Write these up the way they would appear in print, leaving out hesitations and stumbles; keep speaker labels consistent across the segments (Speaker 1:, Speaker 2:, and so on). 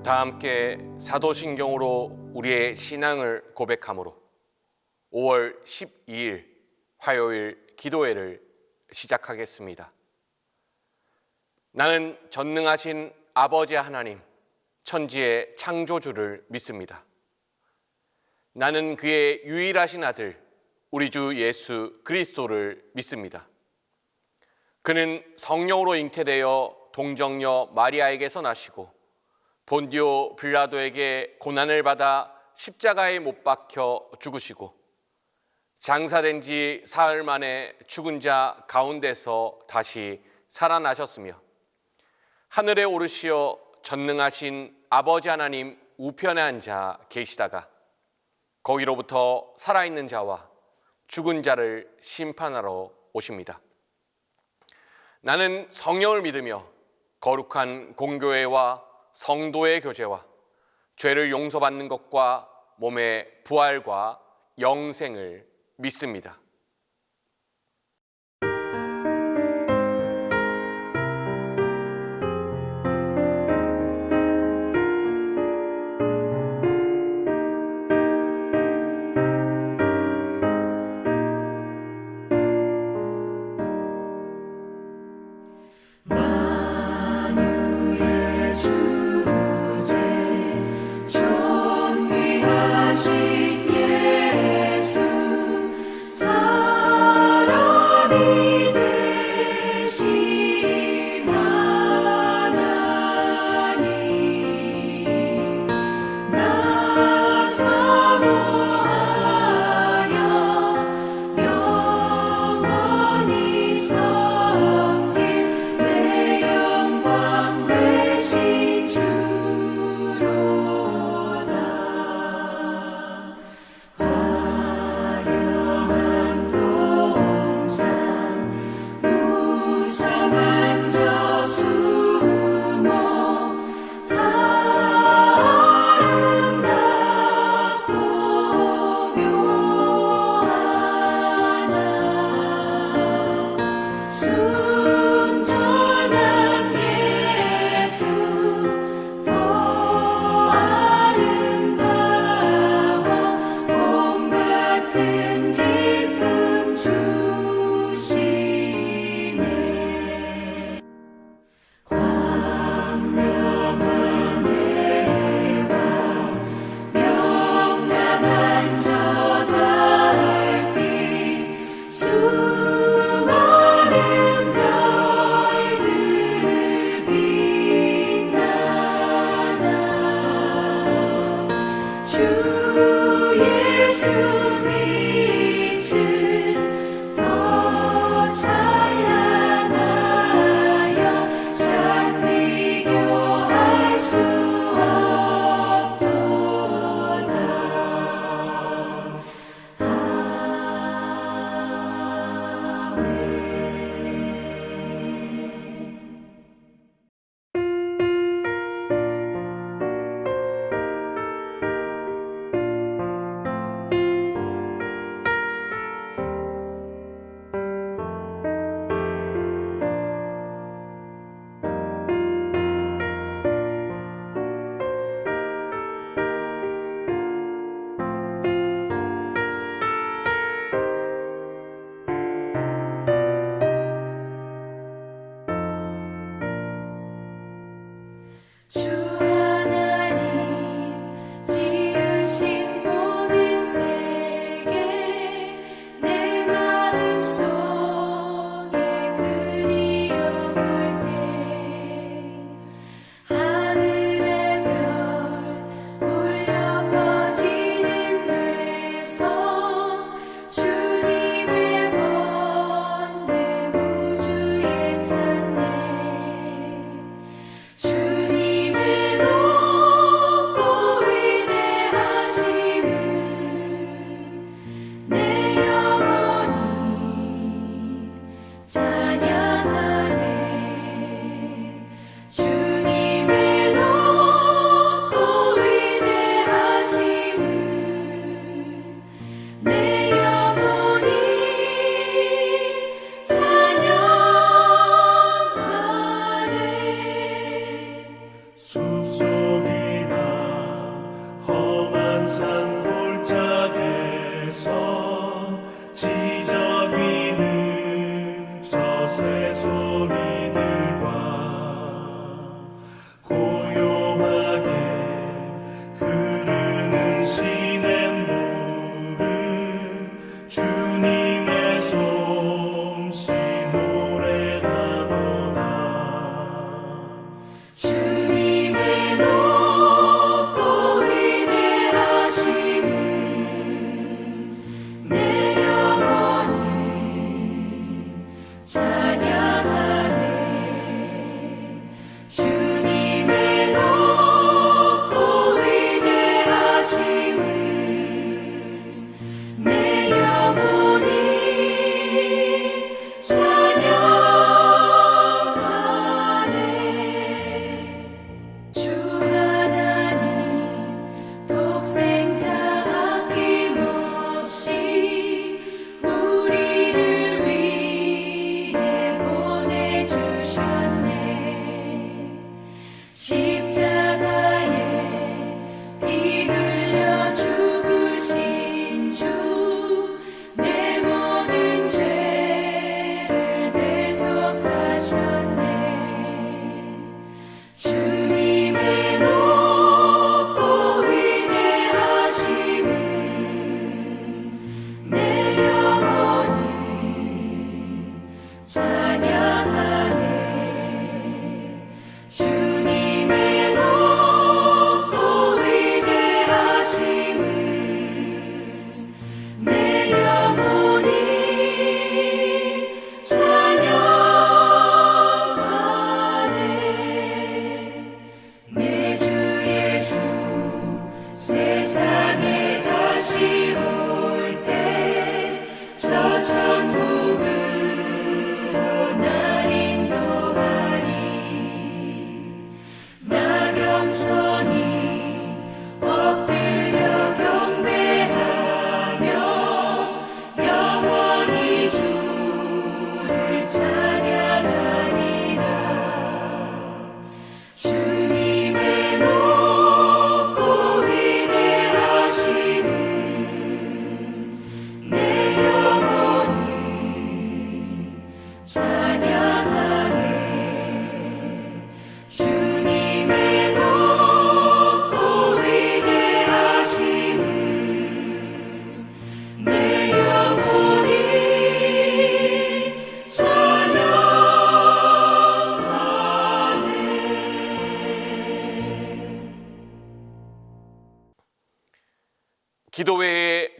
Speaker 1: 다 함께 사도신경으로 우리의 신앙을 고백함으로 5월 12일 화요일 기도회를 시작하겠습니다. 나는 전능하신 아버지 하나님, 천지의 창조주를 믿습니다. 나는 그의 유일하신 아들, 우리 주 예수 그리스도를 믿습니다. 그는 성령으로 잉태되어 동정녀 마리아에게서 나시고 본디오 빌라도에게 고난을 받아 십자가에 못 박혀 죽으시고 장사된 지 사흘 만에 죽은 자 가운데서 다시 살아나셨으며 하늘에 오르시어 전능하신 아버지 하나님 우편에 앉아 계시다가 거기로부터 살아있는 자와 죽은 자를 심판하러 오십니다. 나는 성령을 믿으며 거룩한 공교회와 성도의 교제와 죄를 용서받는 것과 몸의 부활과 영생을 믿습니다.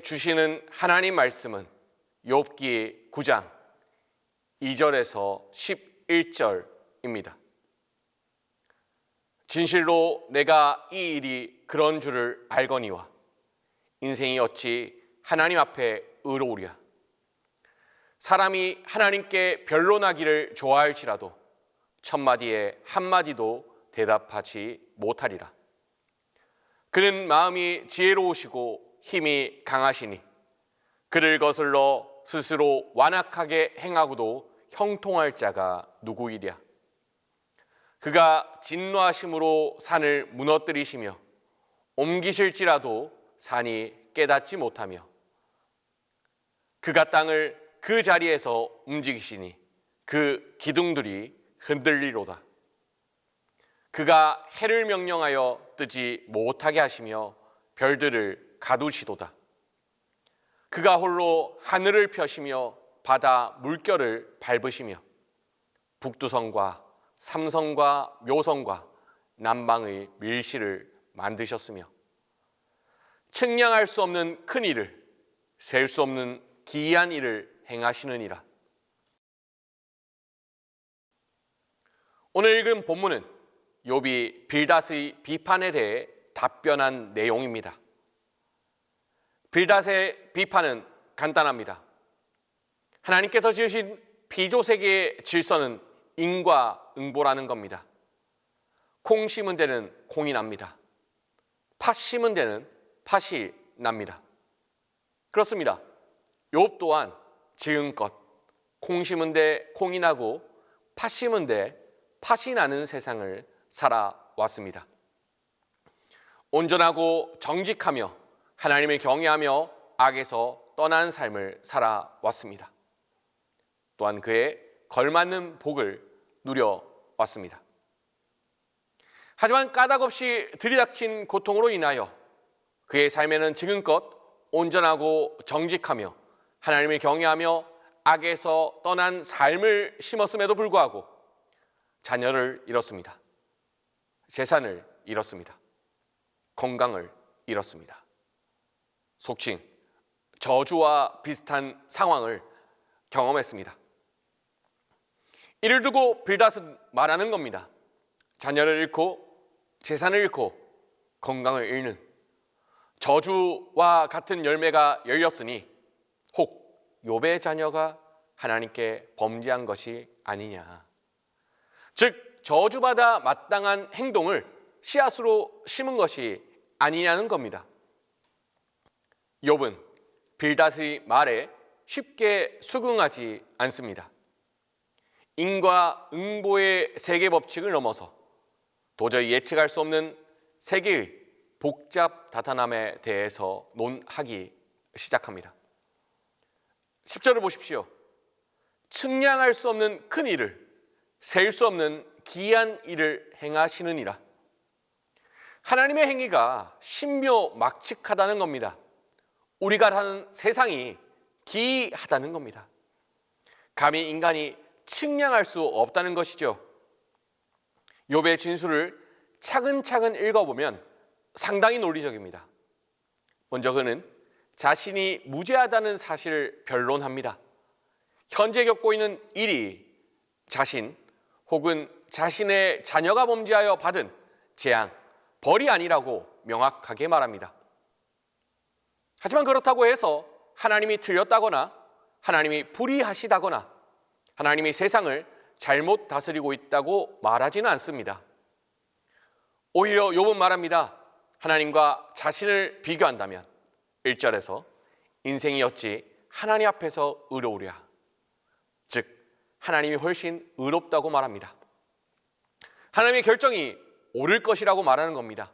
Speaker 1: 주시는 하나님 말씀은 욥기 9장 2절에서 11절입니다. 진실로 내가 이 일이 그런 줄을 알거니와 인생이 어찌 하나님 앞에 의로우랴. 사람이 하나님께 변론하기를 좋아할지라도 천마디에 한마디도 대답하지 못하리라. 그는 마음이 지혜로우시고 힘이 강하시니 그를 거슬러 스스로 완악하게 행하고도 형통할 자가 누구이랴. 그가 진노하심으로 산을 무너뜨리시며 옮기실지라도 산이 깨닫지 못하며 그가 땅을 그 자리에서 움직이시니 그 기둥들이 흔들리로다. 그가 해를 명령하여 뜨지 못하게 하시며 별들을 가두시도다. 그가 홀로 하늘을 펴시며 바다 물결을 밟으시며 북두성과 삼성과 묘성과 남방의 밀실을 만드셨으며 측량할 수 없는 큰 일을 셀 수 없는 기이한 일을 행하시느니라. 오늘 읽은 본문은 욥이 빌닷의 비판에 대해 답변한 내용입니다. 빌닷의 비판은 간단합니다. 하나님께서 지으신 피조세계의 질서는 인과응보라는 겁니다. 콩 심은 데는 콩이 납니다. 팥 심은 데는 팥이 납니다. 그렇습니다. 욥 또한 지금껏 콩 심은 데 콩이 나고 팥 심은 데 팥이 나는 세상을 살아왔습니다. 온전하고 정직하며 하나님을 경외하며 악에서 떠난 삶을 살아왔습니다. 또한 그에 걸맞는 복을 누려왔습니다. 하지만 까닭없이 들이닥친 고통으로 인하여 그의 삶에는 지금껏 온전하고 정직하며 하나님을 경외하며 악에서 떠난 삶을 심었음에도 불구하고 자녀를 잃었습니다. 재산을 잃었습니다. 건강을 잃었습니다. 속칭 저주와 비슷한 상황을 경험했습니다. 이를 두고 빌닷은 말하는 겁니다. 자녀를 잃고 재산을 잃고 건강을 잃는 저주와 같은 열매가 열렸으니 혹 욥의 자녀가 하나님께 범죄한 것이 아니냐. 즉 저주받아 마땅한 행동을 씨앗으로 심은 것이 아니냐는 겁니다. 욥은 빌닷의 말에 쉽게 수긍하지 않습니다. 인과응보의 세계 법칙을 넘어서 도저히 예측할 수 없는 세계의 복잡 다단함에 대해서 논하기 시작합니다. 10절을 보십시오. 측량할 수 없는 큰 일을 셀 수 없는 기이한 일을 행하시느니라. 하나님의 행위가 신묘막측하다는 겁니다. 우리가 사는 세상이 기이하다는 겁니다. 감히 인간이 측량할 수 없다는 것이죠. 욥의 진술을 차근차근 읽어보면 상당히 논리적입니다. 먼저 그는 자신이 무죄하다는 사실을 변론합니다. 현재 겪고 있는 일이 자신 혹은 자신의 자녀가 범죄하여 받은 재앙, 벌이 아니라고 명확하게 말합니다. 하지만 그렇다고 해서 하나님이 틀렸다거나 하나님이 불의하시다거나 하나님이 세상을 잘못 다스리고 있다고 말하지는 않습니다. 오히려 욥은 말합니다. 하나님과 자신을 비교한다면 1절에서 인생이 어찌 하나님 앞에서 의로우랴. 즉 하나님이 훨씬 의롭다고 말합니다. 하나님의 결정이 옳을 것이라고 말하는 겁니다.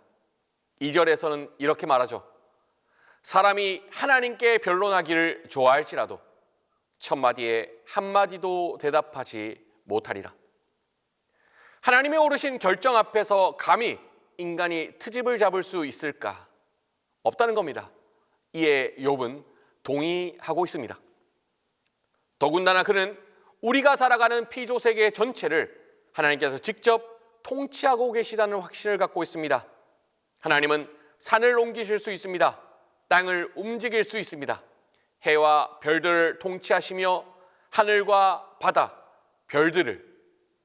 Speaker 1: 2절에서는 이렇게 말하죠. 사람이 하나님께 변론하기를 좋아할지라도 천마디에 한마디도 대답하지 못하리라. 하나님의 오르신 결정 앞에서 감히 인간이 트집을 잡을 수 있을까? 없다는 겁니다. 이에 욥은 동의하고 있습니다. 더군다나 그는 우리가 살아가는 피조세계 전체를 하나님께서 직접 통치하고 계시다는 확신을 갖고 있습니다. 하나님은 산을 옮기실 수 있습니다. 땅을 움직일 수 있습니다. 해와 별들을 통치하시며 하늘과 바다, 별들을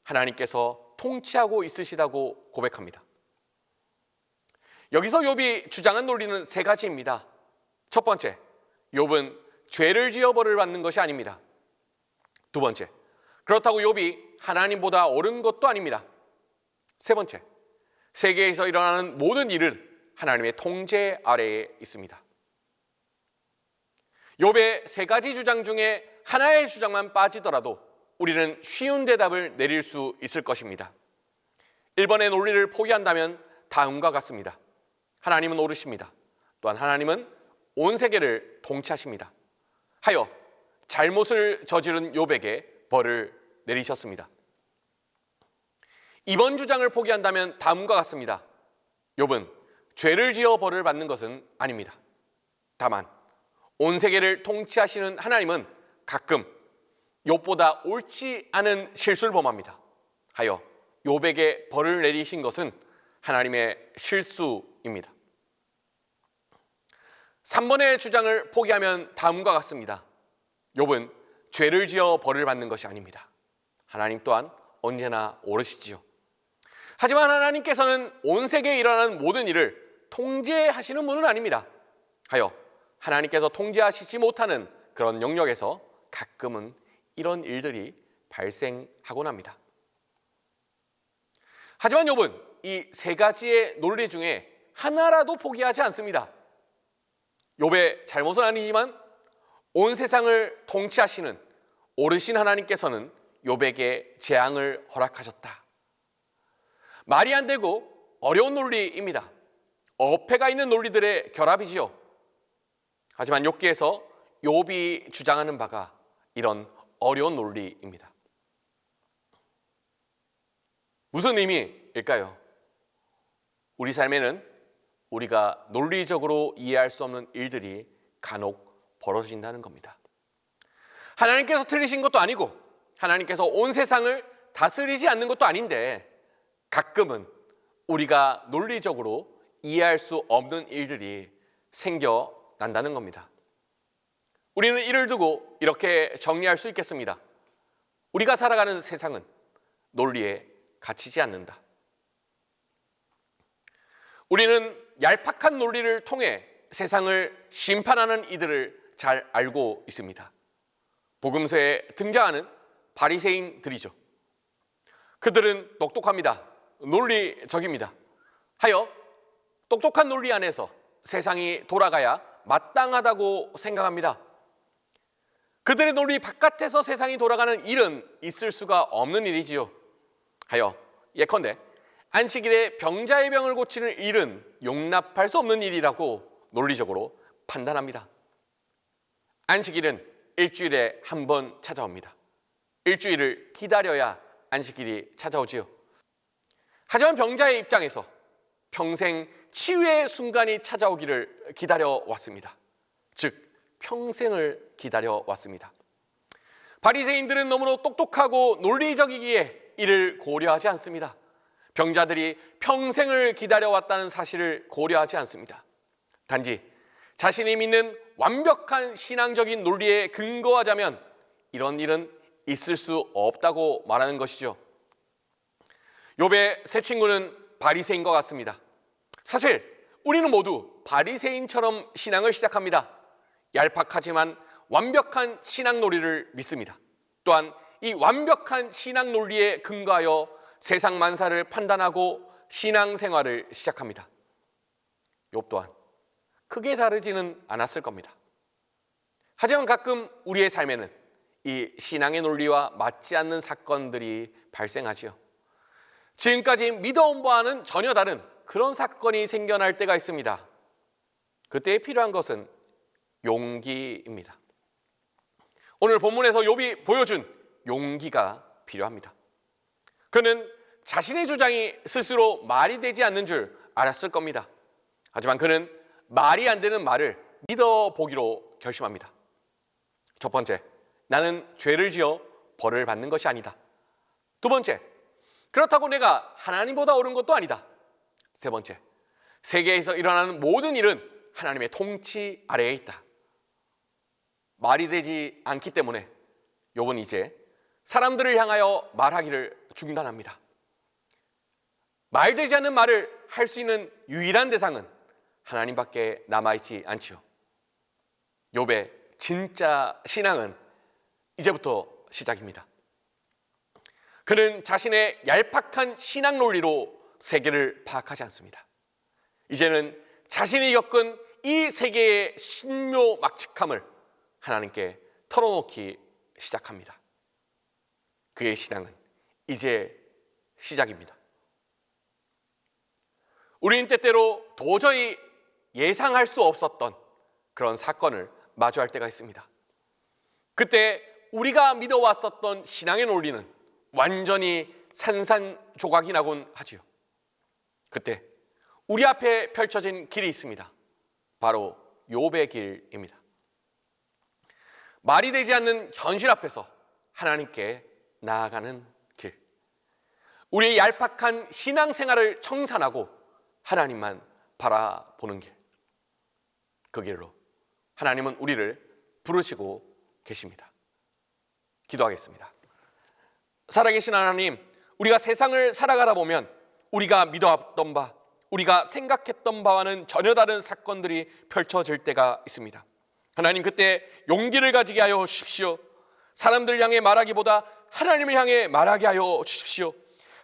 Speaker 1: 하나님께서 통치하고 있으시다고 고백합니다. 여기서 욥이 주장한 논리는 세 가지입니다. 첫 번째, 욥은 죄를 지어 벌을 받는 것이 아닙니다. 두 번째, 그렇다고 욥이 하나님보다 옳은 것도 아닙니다. 세 번째, 세계에서 일어나는 모든 일은 하나님의 통제 아래에 있습니다. 욥의 세 가지 주장 중에 하나의 주장만 빠지더라도 우리는 쉬운 대답을 내릴 수 있을 것입니다. 1번의 논리를 포기한다면 다음과 같습니다. 하나님은 옳으십니다. 또한 하나님은 온 세계를 통치하십니다. 하여 잘못을 저지른 욥에게 벌을 내리셨습니다. 2번 주장을 포기한다면 다음과 같습니다. 욥은 죄를 지어 벌을 받는 것은 아닙니다. 다만 온 세계를 통치하시는 하나님은 가끔 욥보다 옳지 않은 실수를 범합니다. 하여 욥에게 벌을 내리신 것은 하나님의 실수입니다. 3번의 주장을 포기하면 다음과 같습니다. 욥은 죄를 지어 벌을 받는 것이 아닙니다. 하나님 또한 언제나 옳으시지요. 하지만 하나님께서는 온 세계에 일어나는 모든 일을 통제하시는 분은 아닙니다. 하여 하나님께서 통제하시지 못하는 그런 영역에서 가끔은 이런 일들이 발생하곤 합니다. 하지만 욥은 이 세 가지의 논리 중에 하나라도 포기하지 않습니다. 욥의 잘못은 아니지만 온 세상을 통치하시는 옳으신 하나님께서는 욥에게 재앙을 허락하셨다. 말이 안 되고 어려운 논리입니다. 어폐가 있는 논리들의 결합이지요. 하지만 욥기에서 욥이 주장하는 바가 이런 어려운 논리입니다. 무슨 의미일까요? 우리 삶에는 우리가 논리적으로 이해할 수 없는 일들이 간혹 벌어진다는 겁니다. 하나님께서 틀리신 것도 아니고 하나님께서 온 세상을 다스리지 않는 것도 아닌데 가끔은 우리가 논리적으로 이해할 수 없는 일들이 생겨난다는 겁니다. 우리는 이를 두고 이렇게 정리할 수 있겠습니다. 우리가 살아가는 세상은 논리에 갇히지 않는다. 우리는 얄팍한 논리를 통해 세상을 심판하는 이들을 잘 알고 있습니다. 복음서에 등장하는 바리새인들이죠. 그들은 똑똑합니다. 논리적입니다. 하여 똑똑한 논리 안에서 세상이 돌아가야 마땅하다고 생각합니다. 그들의 논리 바깥에서 세상이 돌아가는 일은 있을 수가 없는 일이지요. 하여 예컨대 안식일에 병자의 병을 고치는 일은 용납할 수 없는 일이라고 논리적으로 판단합니다. 안식일은 일주일에 한 번 찾아옵니다. 일주일을 기다려야 안식일이 찾아오지요. 하지만 병자의 입장에서 평생 치유의 순간이 찾아오기를 기다려왔습니다. 즉 평생을 기다려왔습니다. 바리새인들은 너무나 똑똑하고 논리적이기에 이를 고려하지 않습니다. 병자들이 평생을 기다려왔다는 사실을 고려하지 않습니다. 단지 자신이 믿는 완벽한 신앙적인 논리에 근거하자면 이런 일은 있을 수 없다고 말하는 것이죠. 욥의 세 친구는 바리새인과 같습니다. 사실 우리는 모두 바리새인처럼 신앙을 시작합니다. 얄팍하지만 완벽한 신앙 논리를 믿습니다. 또한 이 완벽한 신앙 논리에 근거하여 세상 만사를 판단하고 신앙생활을 시작합니다. 욥 또한 크게 다르지는 않았을 겁니다. 하지만 가끔 우리의 삶에는 이 신앙의 논리와 맞지 않는 사건들이 발생하지요. 지금까지 믿어온 바와는 전혀 다른 그런 사건이 생겨날 때가 있습니다. 그때 필요한 것은 용기입니다. 오늘 본문에서 욥이 보여준 용기가 필요합니다. 그는 자신의 주장이 스스로 말이 되지 않는 줄 알았을 겁니다. 하지만 그는 말이 안 되는 말을 믿어보기로 결심합니다. 첫 번째, 나는 죄를 지어 벌을 받는 것이 아니다. 두 번째, 그렇다고 내가 하나님보다 옳은 것도 아니다. 세 번째, 세계에서 일어나는 모든 일은 하나님의 통치 아래에 있다. 말이 되지 않기 때문에 욥은 이제 사람들을 향하여 말하기를 중단합니다. 말되지 않는 말을 할 수 있는 유일한 대상은 하나님밖에 남아있지 않지요. 욥의 진짜 신앙은 이제부터 시작입니다. 그는 자신의 얄팍한 신앙 논리로 세계를 파악하지 않습니다. 이제는 자신이 겪은 이 세계의 신묘막측함을 하나님께 털어놓기 시작합니다. 그의 신앙은 이제 시작입니다. 우리는 때때로 도저히 예상할 수 없었던 그런 사건을 마주할 때가 있습니다. 그때 우리가 믿어왔었던 신앙의 논리는 완전히 산산조각이 나곤 하지요. 그때 우리 앞에 펼쳐진 길이 있습니다. 바로 욥의 길입니다. 말이 되지 않는 현실 앞에서 하나님께 나아가는 길, 우리의 얄팍한 신앙생활을 청산하고 하나님만 바라보는 길, 그 길로 하나님은 우리를 부르시고 계십니다. 기도하겠습니다. 살아계신 하나님, 우리가 세상을 살아가다 보면 우리가 믿어왔던 바, 우리가 생각했던 바와는 전혀 다른 사건들이 펼쳐질 때가 있습니다. 하나님, 그때 용기를 가지게 하여 주십시오. 사람들을 향해 말하기보다 하나님을 향해 말하게 하여 주십시오.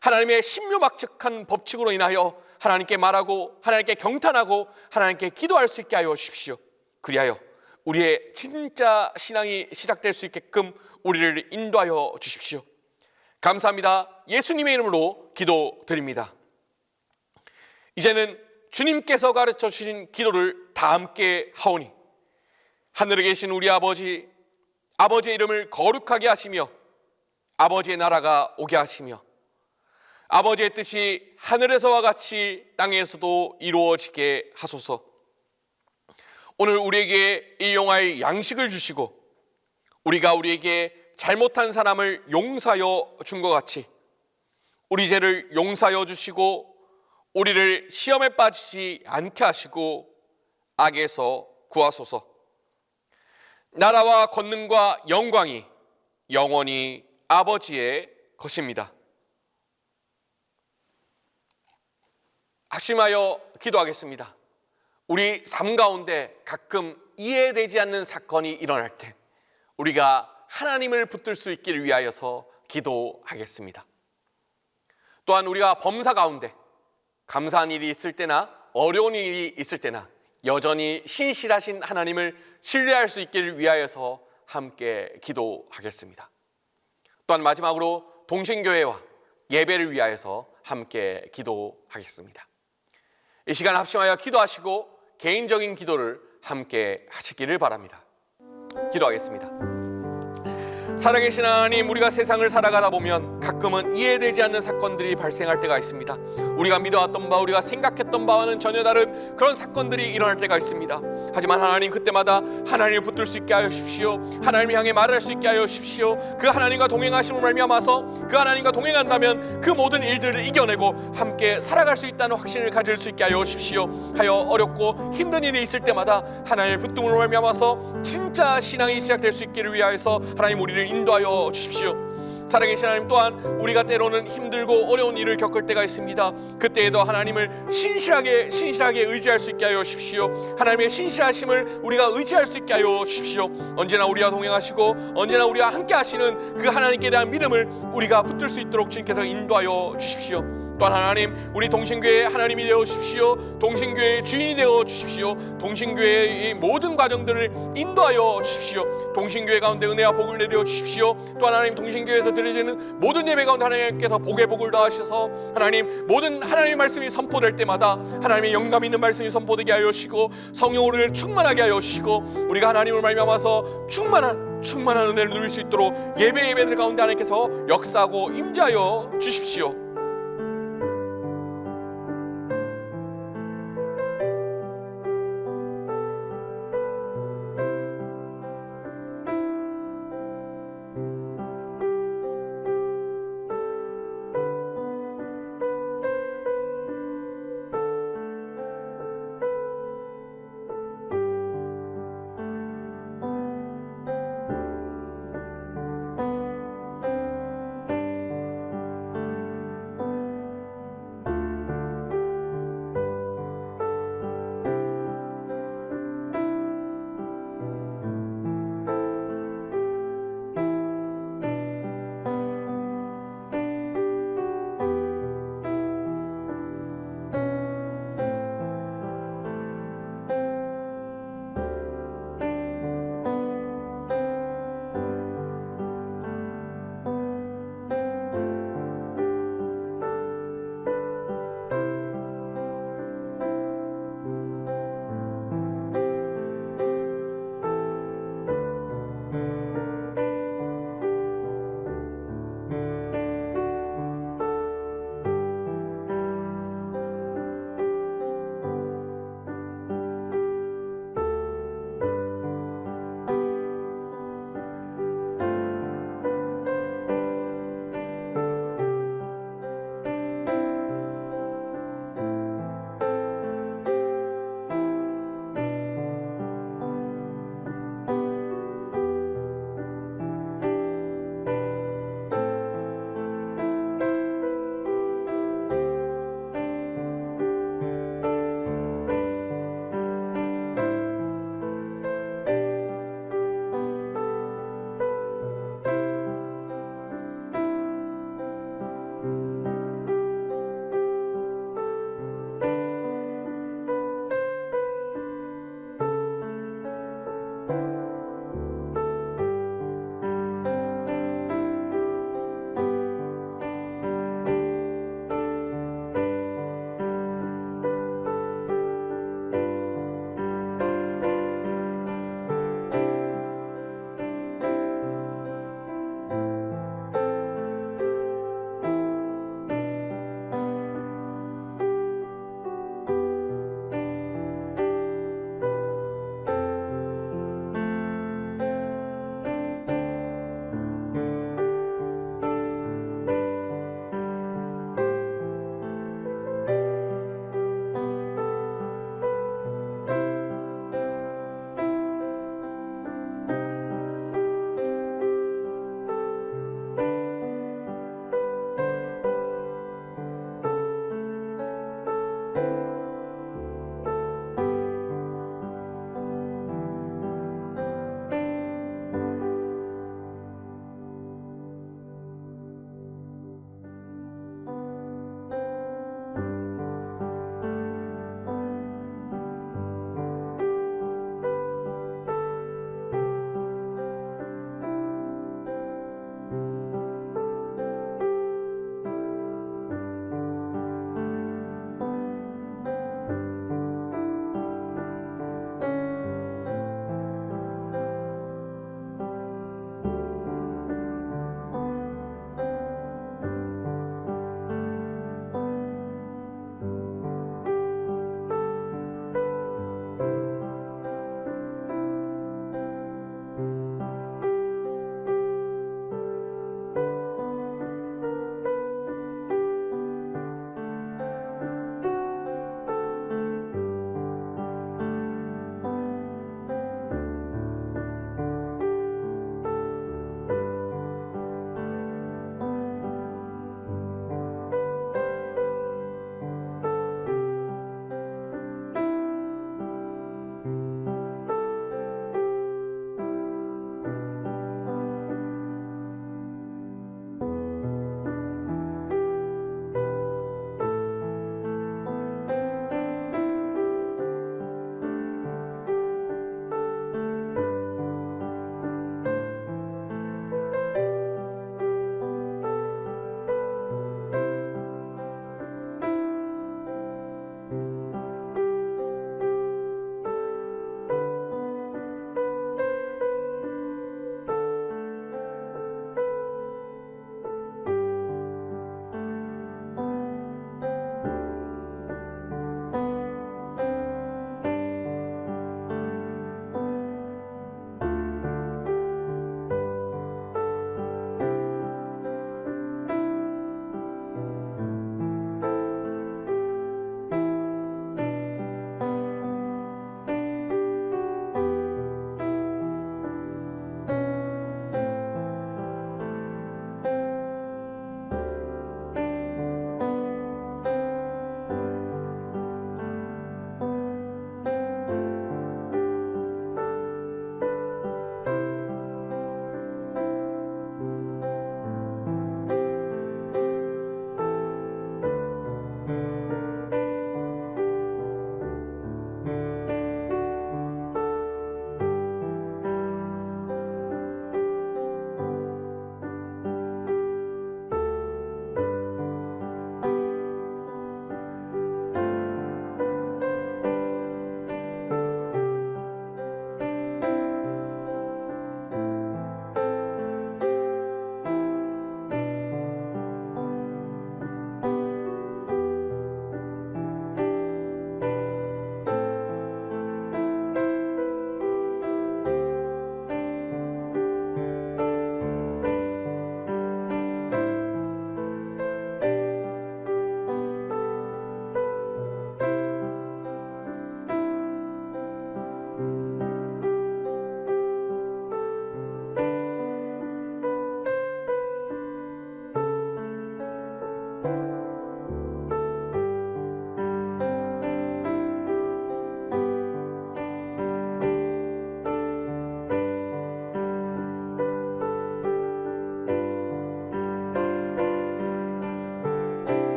Speaker 1: 하나님의 신묘막측한 법칙으로 인하여 하나님께 말하고 하나님께 경탄하고 하나님께 기도할 수 있게 하여 주십시오. 그리하여 우리의 진짜 신앙이 시작될 수 있게끔 우리를 인도하여 주십시오. 감사합니다. 예수님의 이름으로 기도드립니다. 이제는 주님께서 가르쳐 주신 기도를 다 함께 하오니, 하늘에 계신 우리 아버지, 아버지의 이름을 거룩하게 하시며 아버지의 나라가 오게 하시며 아버지의 뜻이 하늘에서와 같이 땅에서도 이루어지게 하소서. 오늘 우리에게 일용할 양식을 주시고 우리가 우리에게 잘못한 사람을 용서하여 준 것 같이 우리 죄를 용서하여 주시고 우리를 시험에 빠지지 않게 하시고 악에서 구하소서. 나라와 권능과 영광이 영원히 아버지의 것입니다. 합심하여 기도하겠습니다. 우리 삶 가운데 가끔 이해되지 않는 사건이 일어날 때 우리가 하나님을 붙들 수 있기를 위하여서 기도하겠습니다. 또한 우리가 범사 가운데 감사한 일이 있을 때나 어려운 일이 있을 때나 여전히 신실하신 하나님을 신뢰할 수 있기를 위하여서 함께 기도하겠습니다. 또한 마지막으로 동신교회와 예배를 위하여서 함께 기도하겠습니다. 이 시간 합심하여 기도하시고 개인적인 기도를 함께 하시기를 바랍니다. 기도하겠습니다. 살아계신 하나님, 우리가 세상을 살아가다 보면 가끔은 이해되지 않는 사건들이 발생할 때가 있습니다. 우리가 믿어왔던 바, 우리가 생각했던 바와는 전혀 다른 그런 사건들이 일어날 때가 있습니다. 하지만 하나님, 그때마다 하나님을 붙들 수 있게 하여 주십시오. 하나님을 향해 말할 수 있게 하여 주십시오. 그 하나님과 동행하심을 말미암아서 그 하나님과 동행한다면 그 모든 일들을 이겨내고 함께 살아갈 수 있다는 확신을 가질 수 있게 하여 주십시오. 하여 어렵고 힘든 일이 있을 때마다 하나님의 붙듦으로 말미암아서 진짜 신앙이 시작될 수 있기를 위하여서 하나님 우리를 인도하여 주십시오. 살아계신 하나님, 또한 우리가 때로는 힘들고 어려운 일을 겪을 때가 있습니다. 그때에도 하나님을 신실하게 의지할 수 있게 하여 주십시오. 하나님의 신실하심을 우리가 의지할 수 있게 하여 주십시오. 언제나 우리와 동행하시고 언제나 우리와 함께 하시는 그 하나님께 대한 믿음을 우리가 붙들 수 있도록 주님께서 인도하여 주십시오. 또한 하나님, 우리 동신교회의 하나님이 되어 주십시오. 동신교회의 주인이 되어 주십시오. 동신교회의 모든 과정들을 인도하여 주십시오. 동신교회 가운데 은혜와 복을 내려 주십시오. 또한 하나님, 동신교회에서 드려지는 모든 예배 가운데 하나님께서 복의 복을 더하셔서 하나님, 모든 하나님의 말씀이 선포될 때마다 하나님의 영감 있는 말씀이 선포되게 하여 주시고 성령으로 우리를 충만하게 하여 주시고 우리가 하나님을 말미암아서 충만한 은혜를 누릴 수 있도록 예배들 가운데 하나님께서 역사하고 임재하여 주십시오.